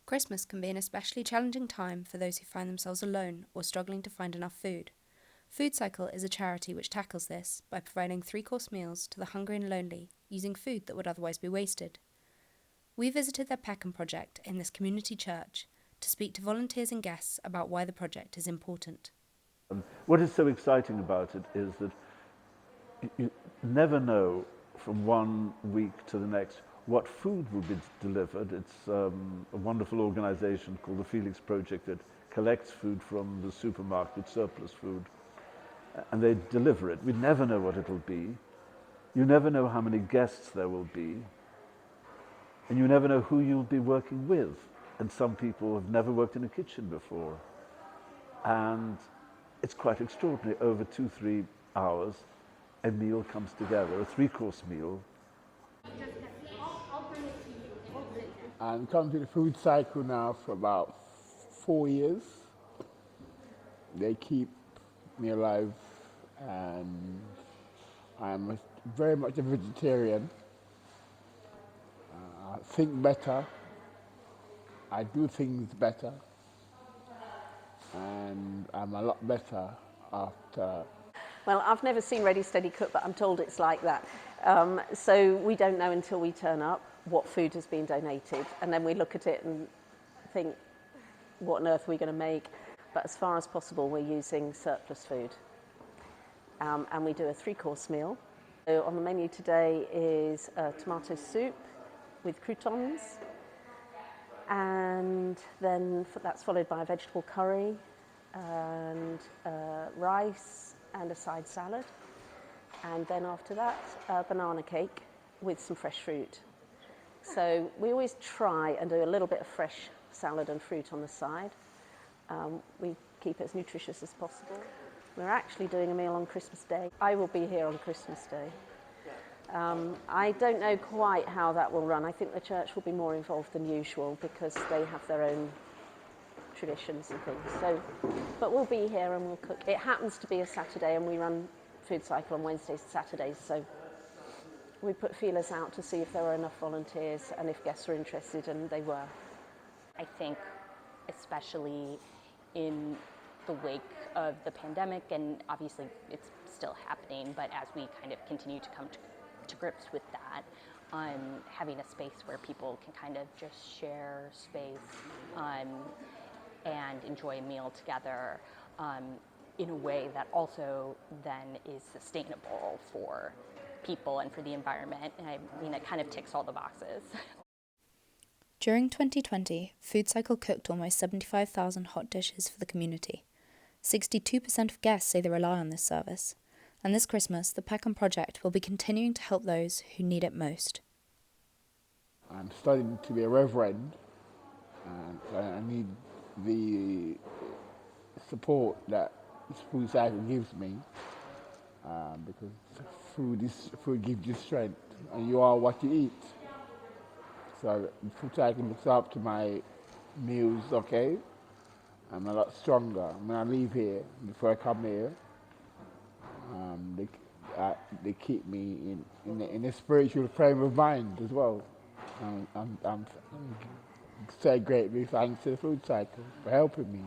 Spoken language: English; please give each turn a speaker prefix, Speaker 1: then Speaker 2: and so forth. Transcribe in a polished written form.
Speaker 1: Christmas can be an especially challenging time for those who find themselves alone or struggling to find enough food. FoodCycle is a charity which tackles this by providing three-course meals to the hungry and lonely using food that would otherwise be wasted. We visited their Peckham project in this community church to speak to volunteers and guests about why the project is important.
Speaker 2: What is so exciting about it is that you never know from one week to the next what food will be delivered. It's a wonderful organization called the Felix Project that collects food from the supermarket, surplus food, and they deliver it. We never know what it'll be. You never know how many guests there will be, and you never know who you'll be working with. And some people have never worked in a kitchen before. And it's quite extraordinary. Over 2-3 hours, a meal comes together, a three-course meal.
Speaker 3: I'm coming to the FoodCycle now for about 4 years. They keep me alive, and I'm very much a vegetarian. I think better. I do things better, and I'm a lot better after.
Speaker 4: Well, I've never seen Ready Steady Cook, but I'm told it's like that. So we don't know until we turn up what food has been donated, and then we look at it and think, what on earth are we going to make? But as far as possible, we're using surplus food. And we do a three-course meal. So on the menu today is a tomato soup with croutons, and then that's followed by a vegetable curry and rice and a side salad. And then after that, a banana cake with some fresh fruit. So we always try and do a little bit of fresh salad and fruit on the side. We keep it as nutritious as possible. We're actually doing a meal on Christmas Day. I will be here on Christmas Day. I don't know quite how that will run. I think the church will be more involved than usual because they have their own traditions and things. So, but we'll be here and we'll cook. It happens to be a Saturday, and we run FoodCycle on Wednesdays and Saturdays. So we put feelers out to see if there were enough volunteers and if guests were interested, and they were.
Speaker 5: I think especially in the wake of the pandemic, and obviously it's still happening, but as we kind of continue to come to grips with that, having a space where people can kind of just share space and enjoy a meal together in a way that also then is sustainable for people and for the environment. And I mean, it kind of ticks all the boxes.
Speaker 1: During 2020, FoodCycle cooked almost 75,000 hot dishes for the community. 62% of guests say they rely on this service. And this Christmas, the Peckham project will be continuing to help those who need it most.
Speaker 3: I'm studying to be a reverend, and I need the support that FoodCycle gives me, because food gives you strength, and you are what you eat. So FoodCycle looks up to my meals, okay? I'm a lot stronger when I leave here. Before I come here, they keep me in a spiritual frame of mind as well. I'm so greatly thanks to the FoodCycle for helping me.